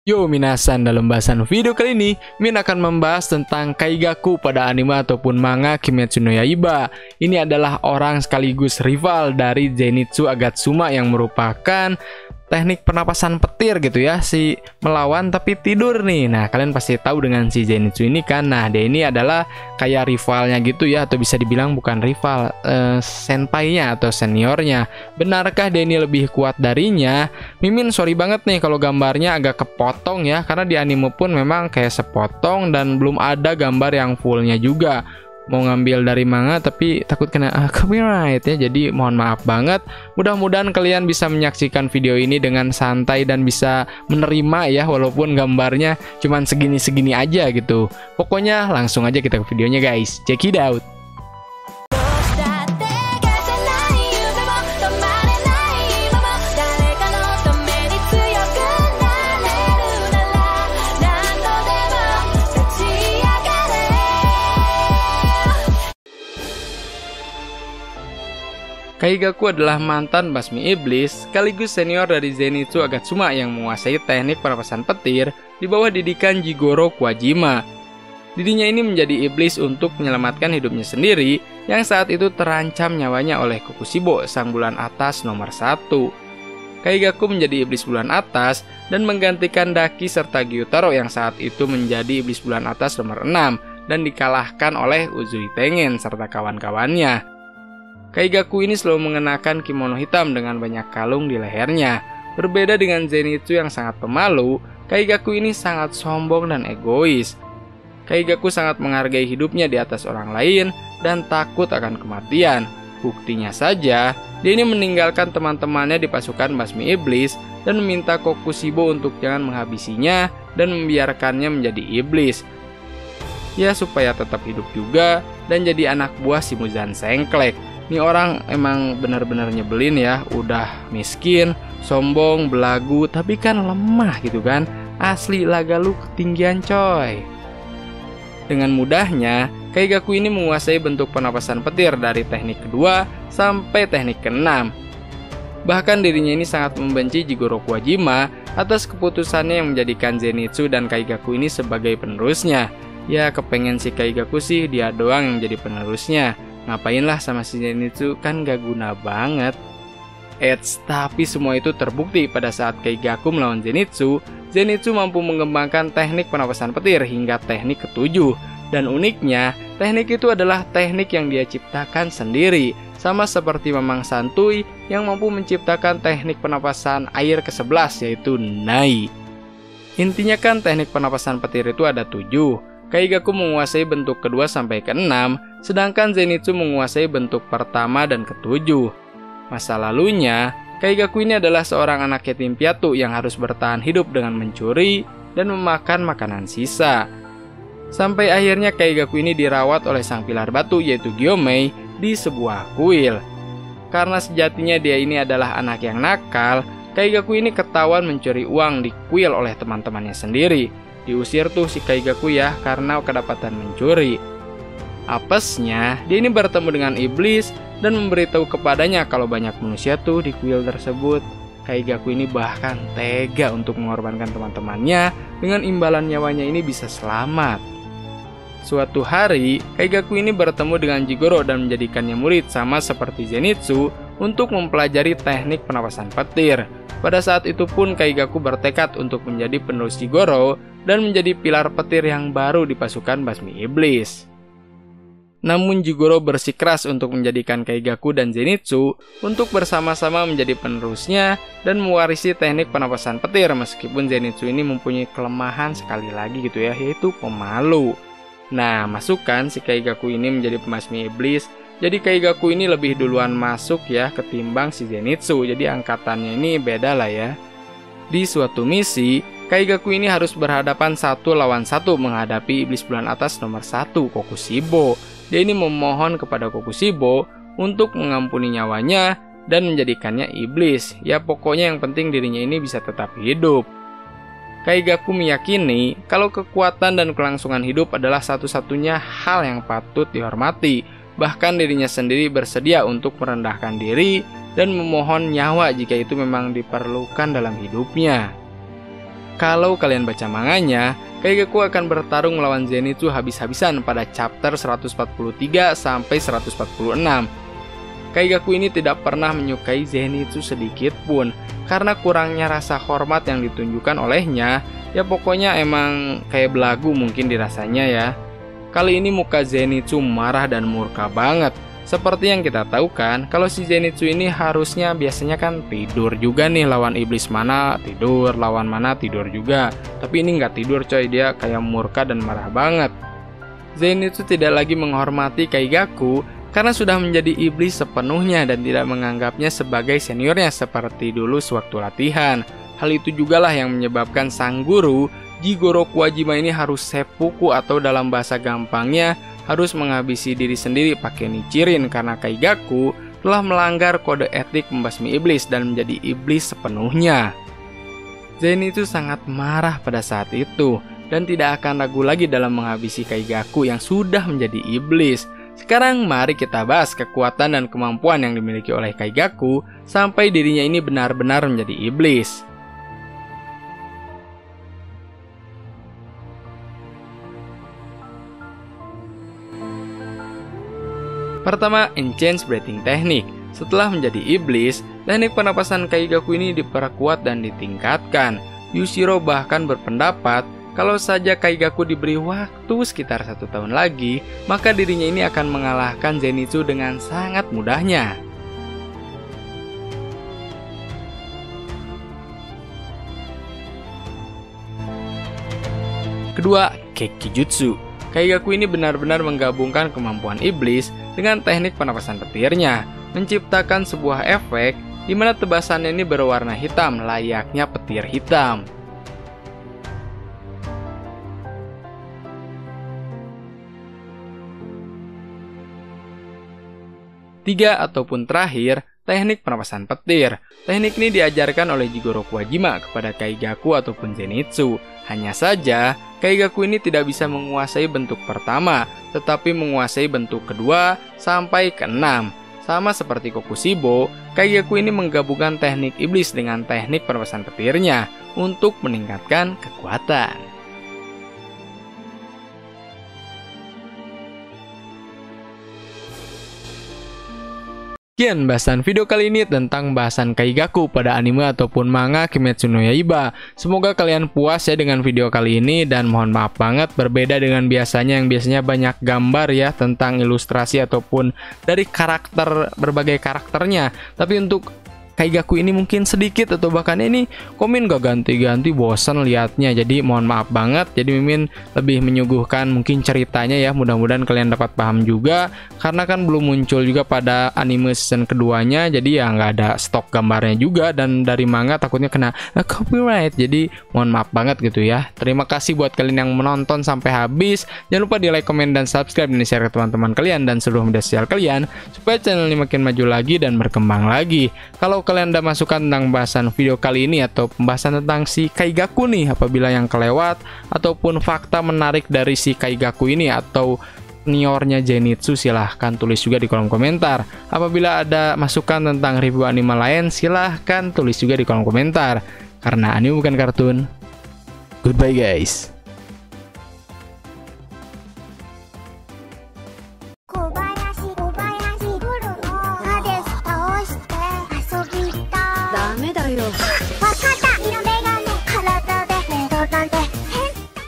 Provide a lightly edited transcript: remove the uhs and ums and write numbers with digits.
Yo minasan, dalam bahasan video kali ini Min akan membahas tentang Kaigaku pada anime ataupun manga Kimetsu no Yaiba. Ini adalah orang sekaligus rival dari Zenitsu Agatsuma yang merupakan teknik pernapasan petir gitu ya, si melawan tapi tidur nih. Nah, kalian pasti tahu dengan si Zenitsu ini kan. Nah, dia ini adalah kayak rivalnya gitu ya, atau bisa dibilang bukan rival, senpainya atau seniornya. Benarkah dia ini lebih kuat darinya? Mimin sorry banget nih kalau gambarnya agak kepotong ya, karena di anime pun memang kayak sepotong dan belum ada gambar yang fullnya juga. Mau ngambil dari manga tapi takut kena copyright ya, jadi mohon maaf banget. Mudah-mudahan kalian bisa menyaksikan video ini dengan santai dan bisa menerima ya, walaupun gambarnya cuman segini-segini aja gitu. Pokoknya langsung aja kita ke videonya guys, check it out. Kaigaku adalah mantan basmi iblis sekaligus senior dari Zenitsu Agatsuma yang menguasai teknik pernapasan petir di bawah didikan Jigoro Kuwajima. Dirinya ini menjadi iblis untuk menyelamatkan hidupnya sendiri yang saat itu terancam nyawanya oleh Kokushibo, sang bulan atas nomor 1. Kaigaku menjadi iblis bulan atas dan menggantikan Daki serta Gyutaro yang saat itu menjadi iblis bulan atas nomor 6 dan dikalahkan oleh Uzui Tengen serta kawan-kawannya. Kaigaku ini selalu mengenakan kimono hitam dengan banyak kalung di lehernya. Berbeda dengan Zenitsu yang sangat pemalu, Kaigaku ini sangat sombong dan egois. Kaigaku sangat menghargai hidupnya di atas orang lain dan takut akan kematian. Buktinya saja, dia ini meninggalkan teman-temannya di pasukan basmi iblis dan meminta Kokushibo untuk jangan menghabisinya dan membiarkannya menjadi iblis. Ya, supaya tetap hidup juga dan jadi anak buah si Muzan Sengklek. Ini orang emang benar-benar nyebelin ya, udah miskin, sombong, belagu, tapi kan lemah gitu kan. Asli laga lu ketinggian coy. Dengan mudahnya, Kaigaku ini menguasai bentuk pernapasan petir dari teknik kedua sampai teknik keenam. Bahkan dirinya ini sangat membenci Jigoro Kuwajima atas keputusannya yang menjadikan Zenitsu dan Kaigaku ini sebagai penerusnya. Ya kepengen si Kaigaku sih dia doang yang jadi penerusnya. Ngapainlah sama si Zenitsu, kan gak guna banget. Tapi semua itu terbukti pada saat Kaigaku melawan Zenitsu. Zenitsu mampu mengembangkan teknik pernapasan petir hingga teknik ke-7. Dan uniknya, teknik itu adalah teknik yang dia ciptakan sendiri. Sama seperti Mamang Santuy yang mampu menciptakan teknik pernapasan air ke-11 yaitu Nai. Intinya kan teknik pernapasan petir itu ada 7. Kaigaku menguasai bentuk kedua sampai ke-6, sedangkan Zenitsu menguasai bentuk pertama dan ke-7. Masa lalunya, Kaigaku ini adalah seorang anak yatim piatu yang harus bertahan hidup dengan mencuri dan memakan makanan sisa. Sampai akhirnya Kaigaku ini dirawat oleh sang pilar batu yaitu Gyomei di sebuah kuil. Karena sejatinya dia ini adalah anak yang nakal, Kaigaku ini ketahuan mencuri uang di kuil oleh teman-temannya sendiri. Diusir tuh si Kaigaku ya karena kedapatan mencuri. Apesnya, dia ini bertemu dengan iblis dan memberitahu kepadanya kalau banyak manusia tuh di kuil tersebut. Kaigaku ini bahkan tega untuk mengorbankan teman-temannya dengan imbalan nyawanya ini bisa selamat. Suatu hari, Kaigaku ini bertemu dengan Jigoro dan menjadikannya murid sama seperti Zenitsu untuk mempelajari teknik pernapasan petir. Pada saat itu pun Kaigaku bertekad untuk menjadi penerus Jigoro dan menjadi pilar petir yang baru di pasukan basmi iblis. Namun Jigoro bersikeras untuk menjadikan Kaigaku dan Zenitsu untuk bersama-sama menjadi penerusnya dan mewarisi teknik pernapasan petir, meskipun Zenitsu ini mempunyai kelemahan sekali lagi gitu ya, yaitu pemalu. Nah, masukkan si Kaigaku ini menjadi pembasmi iblis. Jadi Kaigaku ini lebih duluan masuk ya ketimbang si Zenitsu. Jadi angkatannya ini beda lah ya. Di suatu misi, Kaigaku ini harus berhadapan 1 lawan 1 menghadapi iblis bulan atas nomor 1, Kokushibo. Dia ini memohon kepada Kokushibo untuk mengampuni nyawanya dan menjadikannya iblis. Ya pokoknya yang penting dirinya ini bisa tetap hidup. Kaigaku meyakini kalau kekuatan dan kelangsungan hidup adalah satu-satunya hal yang patut dihormati. Bahkan dirinya sendiri bersedia untuk merendahkan diri dan memohon nyawa jika itu memang diperlukan dalam hidupnya. Kalau kalian baca manganya, Kaigaku akan bertarung melawan Zenitsu habis-habisan pada chapter 143 sampai 146. Kaigaku ini tidak pernah menyukai Zenitsu sedikit pun, karena kurangnya rasa hormat yang ditunjukkan olehnya. Ya pokoknya emang kayak belagu mungkin dirasanya ya. Kali ini muka Zenitsu marah dan murka banget. Seperti yang kita tahu kan, kalau si Zenitsu ini harusnya biasanya kan tidur juga nih, lawan iblis mana tidur, lawan mana tidur juga. Tapi ini nggak tidur coy, dia kayak murka dan marah banget. Zenitsu tidak lagi menghormati Kaigaku karena sudah menjadi iblis sepenuhnya dan tidak menganggapnya sebagai seniornya seperti dulu sewaktu latihan. Hal itu jugalah yang menyebabkan sang guru Jigoro Kuwajima ini harus seppuku atau dalam bahasa gampangnya harus menghabisi diri sendiri pakai Nichirin karena Kaigaku telah melanggar kode etik membasmi iblis dan menjadi iblis sepenuhnya. Zenitsu sangat marah pada saat itu dan tidak akan ragu lagi dalam menghabisi Kaigaku yang sudah menjadi iblis. Sekarang mari kita bahas kekuatan dan kemampuan yang dimiliki oleh Kaigaku sampai dirinya ini benar-benar menjadi iblis. Pertama, Enhanced Breathing Technique. Setelah menjadi iblis, teknik pernapasan Kaigaku ini diperkuat dan ditingkatkan. Yushiro bahkan berpendapat kalau saja Kaigaku diberi waktu sekitar 1 tahun lagi, maka dirinya ini akan mengalahkan Zenitsu dengan sangat mudahnya. Kedua, Kekijutsu. Kaigaku ini benar-benar menggabungkan kemampuan iblis dengan teknik pernapasan petirnya, menciptakan sebuah efek di mana tebasannya ini berwarna hitam layaknya petir hitam. Tiga ataupun terakhir, teknik pernapasan petir. Teknik ini diajarkan oleh Jigoro Kuwajima kepada Kaigaku ataupun Zenitsu. Hanya saja, Kaigaku ini tidak bisa menguasai bentuk pertama, tetapi menguasai bentuk kedua sampai ke-6. Sama seperti Kokushibo, Kaigaku ini menggabungkan teknik iblis dengan teknik pernapasan petirnya untuk meningkatkan kekuatan. Sekian bahasan video kali ini tentang bahasan Kaigaku pada anime ataupun manga Kimetsu no Yaiba. Semoga kalian puas ya dengan video kali ini, dan mohon maaf banget berbeda dengan biasanya yang biasanya banyak gambar ya tentang ilustrasi ataupun dari karakter, berbagai karakternya. Tapi untuk Kaigaku ini mungkin sedikit atau bahkan ini komen gak ganti-ganti, bosan liatnya. Jadi mohon maaf banget. Jadi Mimin lebih menyuguhkan mungkin ceritanya ya. Mudah-mudahan kalian dapat paham juga. Karena kan belum muncul juga pada anime season keduanya. Jadi ya nggak ada stok gambarnya juga. Dan dari manga takutnya kena copyright. Jadi mohon maaf banget gitu ya. Terima kasih buat kalian yang menonton sampai habis. Jangan lupa di like, komen, dan subscribe. Dan share ke teman-teman kalian dan seluruh media sosial kalian. Supaya channel ini makin maju lagi dan berkembang lagi. Kalau kalian ada masukan tentang bahasan video kali ini atau pembahasan tentang si Kaigaku nih, apabila yang kelewat ataupun fakta menarik dari si Kaigaku ini atau seniornya Zenitsu, silahkan tulis juga di kolom komentar. Apabila ada masukan tentang review anime lain, silahkan tulis juga di kolom komentar. Karena anime bukan kartun. Goodbye guys.